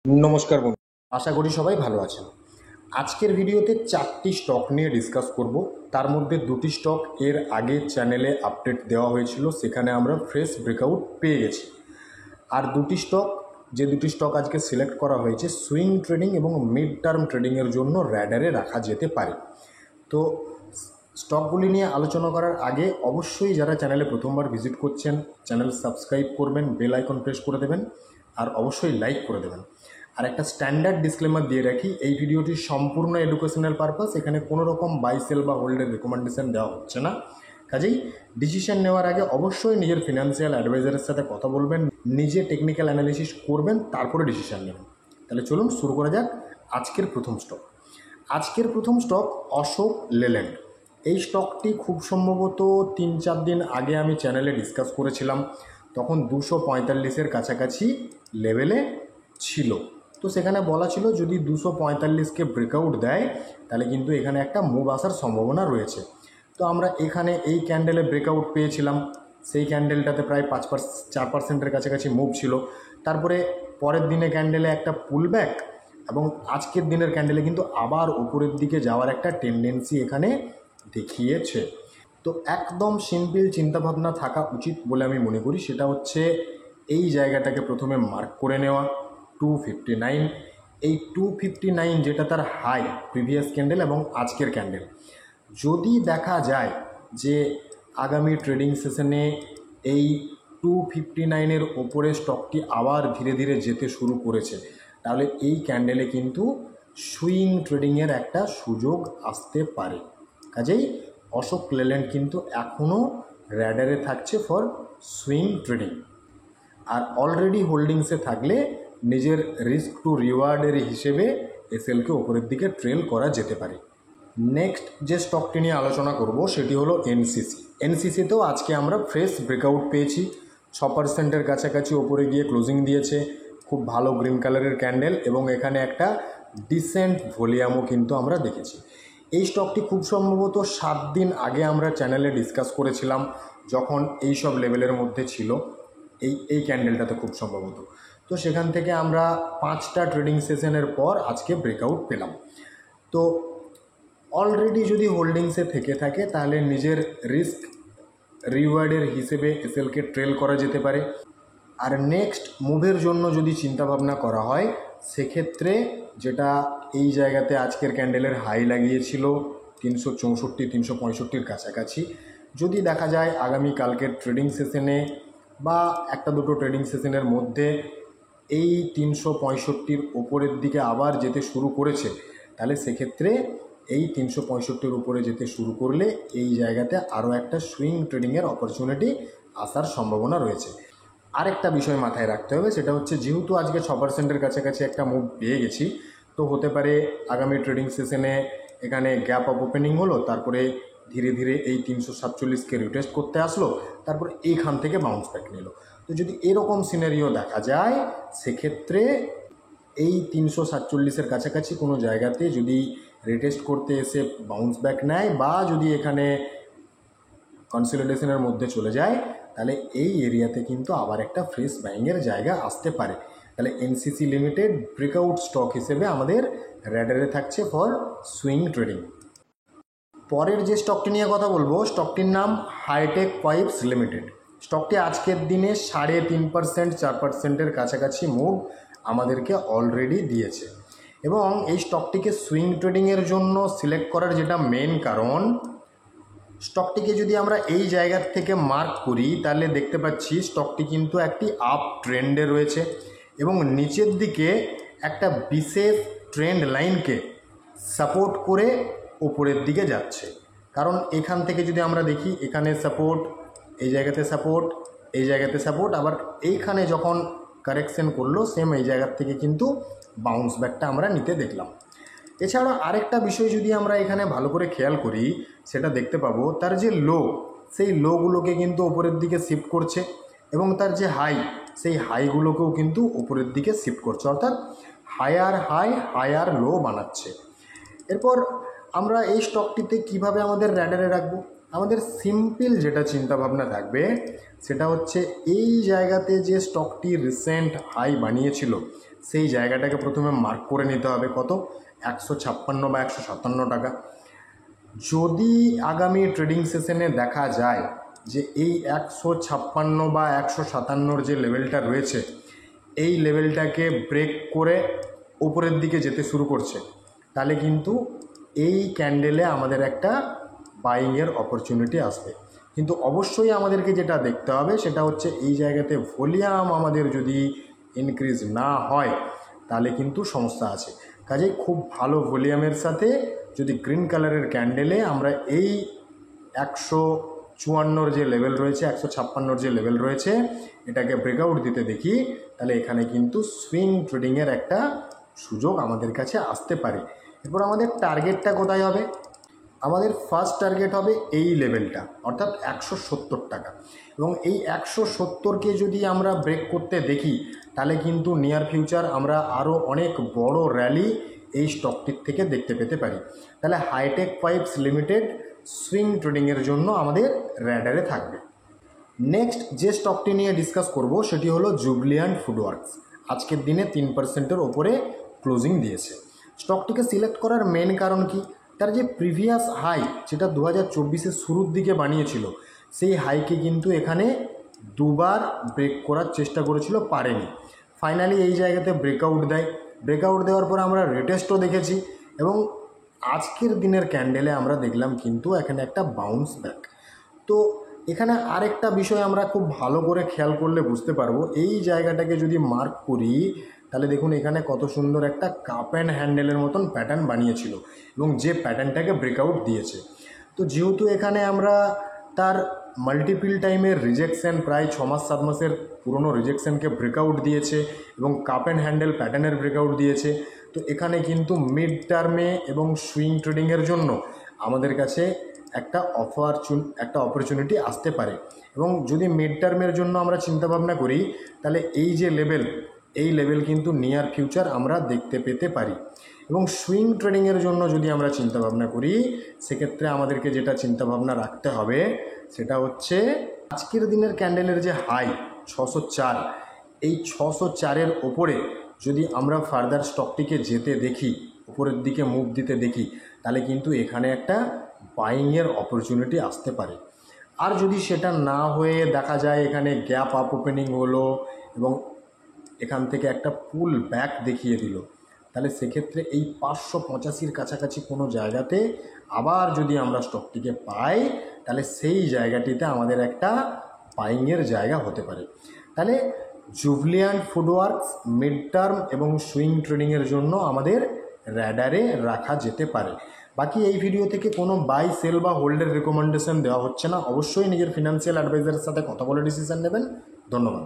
নমস্কার বন্ধু, আশা করি সবাই ভালো আছেন। আজকের ভিডিওতে 4টি স্টক নিয়ে ডিসকাস করব। তার মধ্যে 2টি স্টক এর আগে চ্যানেলে আপডেট দেওয়া হয়েছিল, সেখানে আমরা ফ্রেশ ব্রেকআউট পেয়ে গেছি। আর দুটি স্টক আজকে সিলেক্ট করা হয়েছে সুইং ট্রেডিং এবং মিড টার্ম ট্রেডিংয়ের জন্য র্যাডারে রাখা যেতে পারে। তো স্টকগুলি নিয়ে আলোচনা করার আগে অবশ্যই যারা চ্যানেলে প্রথমবার ভিজিট করছেন, চ্যানেল সাবস্ক্রাইব করবেন, বেল আইকন প্রেস করে দেবেন, আর অবশ্যই লাইক করে দেবেন। আর একটা স্ট্যান্ডার্ড ডিসক্লেমার দিয়ে রাখি, এই ভিডিওটি সম্পূর্ণ এডুকেশনাল পারপাস, এখানে কোনো রকম বাই সেল বা হোল্ডের রেকমেন্ডেশন দেওয়া হচ্ছে না। কাজেই ডিসিশন নেওয়ার আগে অবশ্যই নিজের ফিনান্সিয়াল অ্যাডভাইজারের সাথে কথা বলবেন, নিজে টেকনিক্যাল অ্যানালিসিস করবেন, তারপরে ডিসিশন নেবেন। তাহলে চলুন শুরু করা যাক আজকের প্রথম স্টক অশোক লেল্যান্ড। এই স্টকটি খুব সম্ভবত 3-4 দিন আগে আমি চ্যানেলে ডিসকাস করেছিলাম, তখন 245-এর কাছাকাছি লেভেলে ছিল। তো সেখানে বলা ছিল যদি 245-কে ব্রেকআউট দেয় তাহলে কিন্তু এখানে একটা মুভ আসার সম্ভাবনা রয়েছে। তো আমরা এখানে এই ক্যান্ডেলে ব্রেকআউট পেয়েছিলাম, সেই ক্যান্ডেলটাতে প্রায় 4%-এর কাছাকাছি মুভ ছিল। তারপরে পরের দিনে ক্যান্ডেলে একটা পুলব্যাক, এবং আজকের দিনের ক্যান্ডেলে কিন্তু আবার উপরের দিকে যাওয়ার একটা টেন্ডেন্সি এখানে দেখিয়েছে। তো একদম সিম্পল চিন্তাভাবনা থাকা উচিত বলে আমি মনে করি, সেটা হচ্ছে এই জায়গাটাকে প্রথমে মার্ক করে নেওয়া 259। এই 259 যেটা তার হাই প্রিভিয়াস ক্যান্ডেল এবং আজকের ক্যান্ডেল। যদি দেখা যায় যে আগামী ট্রেডিং সেশনে এই 259-এর ওপরে স্টকটি আবার ধীরে ধীরে যেতে শুরু করেছে, তাহলে এই ক্যান্ডেলে কিন্তু সুইং ট্রেডিংয়ের একটা সুযোগ আসতে পারে। কাজেই অশোক লেল্যান্ড কিন্তু এখনও র্যাডারে থাকছে ফর সুইং ট্রেডিং। আর অলরেডি হোল্ডিংসে থাকলে নিজের রিস্ক টু রিওয়ার্ডের হিসেবে এসএলকে ওপরের দিকে ট্রেল করা যেতে পারে। নেক্সট যে স্টকটি নিয়ে আলোচনা করব সেটি হলো এনসিসিতেও আজকে আমরা ফ্রেশ ব্রেকআউট পেয়েছি, 6%-এর কাছাকাছি ওপরে গিয়ে ক্লোজিং দিয়েছে। খুব ভালো গ্রিন কালারের ক্যান্ডেল এবং এখানে একটা ডিসেন্ট ভলিউমও কিন্তু আমরা দেখেছি। এই স্টকটি খুব সম্ভবত 7 দিন আগে আমরা চ্যানেলে ডিসকাস করেছিলাম, যখন এই সব লেভেলের মধ্যে ছিল এই ক্যান্ডেলটাতে খুব সম্ভবত। তো সেখান থেকে আমরা 5টা ট্রেডিং সেশনের পর আজকে ব্রেকআউট পেলাম। তো অলরেডি যদি হোল্ডিংসে থেকে থাকে তাহলে নিজের রিস্ক রিওয়ার্ডের হিসেবে এসএলকে ট্রেল করা যেতে পারে। আর নেক্সট মুভের জন্য যদি চিন্তাভাবনা করা হয়, সেক্ষেত্রে যেটা এই জায়গাতে আজকের ক্যান্ডেলের হাই লাগিয়েছিল 364-365-র কাছাকাছি, যদি দেখা যায় আগামীকালকের ট্রেডিং সেশনে বা একটা দুটো ট্রেডিং সেশনের মধ্যে এই 365-র ওপরের দিকে আবার যেতে শুরু করেছে, তাহলে সেক্ষেত্রে এই 365-র উপরে যেতে শুরু করলে এই জায়গাতে আরও একটা সুইং ট্রেডিংয়ের অপরচুনিটি আসার সম্ভাবনা রয়েছে। আরেকটা বিষয় মাথায় রাখতে হবে, সেটা হচ্ছে যেহেতু আজকে 6%-এর কাছাকাছি একটা মুভ পেয়ে গেছি, তো হতে পারে আগামী ট্রেডিং সেশনে এখানে গ্যাপ আপ ওপেনিং হলো, তারপরে ধীরে ধীরে এই 347-কে রিটেস্ট করতে আসলো, তারপর এইখান থেকে বাউন্স ব্যাক নিল। তো যদি এরকম সিনারিও দেখা যায়, সেক্ষেত্রে এই 347-এর কাছাকাছি কোনো জায়গাতে যদি রিটেস্ট করতে এসে বাউন্স ব্যাক নেয় বা যদি এখানে কনসলিডেশনের মধ্যে চলে যায়, তাহলে এই এরিয়াতে কিন্তু আবার একটা ফ্রেশ বাইংয়ের জায়গা আসতে পারে। তাহলে এনসিসি লিমিটেড ব্রেকআউট স্টক হিসেবে আমাদের র্যাডারে থাকছে ফর সুইং ট্রেডিং। পরের যে স্টকটি নিয়ে কথা বলবো, স্টকটির নাম হাইটেক পাইপস লিমিটেড। স্টকটি আজকের দিনে 3.5%, 4%-এর কাছাকাছি মুভ আমাদেরকে অলরেডি দিয়েছে। এবং এই স্টকটিকে সুইং ট্রেডিংয়ের জন্য সিলেক্ট করার যেটা মেন কারণ, স্টকটিকে যদি আমরা এই জায়গার থেকে মার্ক করি তাহলে দেখতে পাচ্ছি স্টকটি কিন্তু একটি আপ ট্রেন্ডে রয়েছে এবং নিচের দিকে একটা বিশেষ ট্রেন্ড লাইনকে সাপোর্ট করে উপরের দিকে যাচ্ছে। কারণ এখান থেকে যদি আমরা দেখি, এখানে সাপোর্ট, এই জায়গাতে সাপোর্ট, এই জায়গাতে সাপোর্ট, আবার এইখানে যখন কারেকশন করলো সেম এই জায়গার থেকে কিন্তু বাউন্স ব্যাকটা আমরা নিতে দেখলাম। এছাড়া আরেকটা বিষয় যদি আমরা এখানে ভালো করে খেয়াল করি, সেটা দেখতে পাবো তার যে লো, সেই লোগুলোকে কিন্তু ওপরের দিকে শিফট করছে এবং তার যে হাই, সেই হাইগুলোকেও কিন্তু ওপরের দিকে শিফট করছে, অর্থাৎ হায়ার হাই হায়ার লো বানাচ্ছে। এরপর আমরা এই স্টকটিতে কিভাবে আমাদের র্যাডারে রাখবো, আমাদের সিম্পল যেটা চিন্তাভাবনা থাকবে সেটা হচ্ছে এই জায়গাতে যে স্টকটি রিসেন্ট হাই বানিয়েছিল, সেই জায়গাটাকে প্রথমে মার্ক করে নিতে হবে কত, 156 বা 157 টাকা। যদি আগামী ট্রেডিং সেশনে দেখা যায় যে এই 156 বা 157 যে লেভেলটা রয়েছে এই লেভেলটাকে ব্রেক করে উপরের দিকে যেতে শুরু করছে, তাহলে কিন্তু এই ক্যান্ডেলে আমাদের একটা বাইংয়ের অপরচুনিটি আসবে। কিন্তু অবশ্যই আমাদেরকে যেটা দেখতে হবে সেটা হচ্ছে এই জায়গাতে ভলিউম আমাদের যদি ইনক্রিজ না হয় তাহলে কিন্তু সমস্যা আছে। কাজেই খুব ভালো ভলিউমের সাথে যদি গ্রিন কালারের ক্যান্ডেলে আমরা এই 154 যে লেভেল রয়েছে, 156 যে লেভেল রয়েছে এটাকে ব্রেকআউট দিতে দেখি, তাহলে এখানে কিন্তু সুইং ট্রেডিংয়ের একটা সুযোগ আমাদের কাছে আসতে পারে। এরপর আমাদের টার্গেটটা কোথায় হবে? আমাদের ফার্স্ট টার্গেট হবে এই লেভেলটা, অর্থাৎ 170 টাকা। এবং এই 170কে যদি আমরা ব্রেক করতে দেখি তাহলে কিন্তু নিয়ার ফিউচার আমরা আরও অনেক বড় র্যালি এই স্টকটির থেকে দেখতে পেতে পারি। তাহলে হাইটেক পাইপস লিমিটেড সুইং ট্রেডিংয়ের জন্য আমাদের র্যাডারে থাকবে। নেক্সট যে স্টকটি নিয়ে ডিসকাস করব সেটি হলো জুবলিয়ান্ট ফুডওয়ার্কস। আজকের দিনে 3%-এর ওপরে ক্লোজিং দিয়েছে। স্টকটিকে সিলেক্ট করার মেন কারণ কি, তার যে প্রিভিয়াস হাই যেটা 2024-এর শুরুর দিকে বানিয়েছিল সেই হাইকে কিন্তু এখানে দুবার ব্রেক করার চেষ্টা করেছিল, পারেনি। ফাইনালি এই জায়গাতে ব্রেকআউট দেয়। ব্রেকআউট দেওয়ার পর আমরা রেটেস্টও দেখেছি এবং আজকের দিনের ক্যান্ডেলে আমরা দেখলাম কিন্তু এখানে একটা বাউন্স ব্যাক। তো এখানে আরেকটা বিষয় আমরা খুব ভালো করে খেয়াল করলে বুঝতে পারবো, এই জায়গাটাকে যদি মার্ক করি তাহলে দেখুন এখানে কত সুন্দর একটা কাপ অ্যান্ড হ্যান্ডেলের মতন প্যাটার্ন বানিয়েছিল এবং যে প্যাটার্নটাকে ব্রেকআউট দিয়েছে। তো যেহেতু এখানে আমরা তার মাল্টিপল টাইমের রিজেকশন, প্রায় 6-7 মাসের পুরনো রিজেকশনকে ব্রেকআউট দিয়েছে এবং কাপ অ্যান্ড হ্যান্ডেল প্যাটার্নের ব্রেকআউট দিয়েছে, তো এখানে কিন্তু মিড টার্মে এবং সুইং ট্রেডিংয়ের জন্য আমাদের কাছে একটা অপরচুনিটি আসতে পারে। এবং যদি মিড টার্মের জন্য আমরা চিন্তাভাবনা করি তাহলে এই যে লেভেল, এই লেভেল কিন্তু নিয়ার ফিউচার আমরা দেখতে পেতে পারি। এবং সুইং ট্রেডিংয়ের জন্য যদি আমরা চিন্তাভাবনা করি সেক্ষেত্রে আমাদেরকে যেটা চিন্তাভাবনা রাখতে হবে সেটা হচ্ছে আজকের দিনের ক্যান্ডেলের যে হাই 604, এই 604-এর ওপরে যদি আমরা ফার্দার স্টকটিকে যেতে দেখি, উপরের দিকে মুভ দিতে দেখি, তাহলে কিন্তু এখানে একটা বাইংয়ের অপরচুনিটি আসতে পারে। আর যদি সেটা না হয়ে দেখা যায় এখানে গ্যাপ আপ ওপেনিং হলো এবং এখান থেকে একটা পুল ব্যাক দেখিয়ে দিল, তাহলে সেক্ষেত্রে এই 585-র কাছাকাছি কোনো জায়গাতে আবার যদি আমরা স্টকটিকে পাই তাহলে সেই জায়গাটিতে আমাদের একটা বাইংয়ের জায়গা হতে পারে। তাহলে জুবলিয়ান্ট ফুডওয়ার্কস মিড টার্ম এবং সুইং ট্রেডিংয়ের জন্য আমাদের র্যাডারে রাখা যেতে পারে। বাকি এই ভিডিও থেকে কোনো বাই সেল বা হোল্ডের রেকমেন্ডেশন দেওয়া হচ্ছে না। অবশ্যই নিজের ফিনান্সিয়াল অ্যাডভাইজারের সাথে কথা বলে ডিসিশন নেবেন। ধন্যবাদ।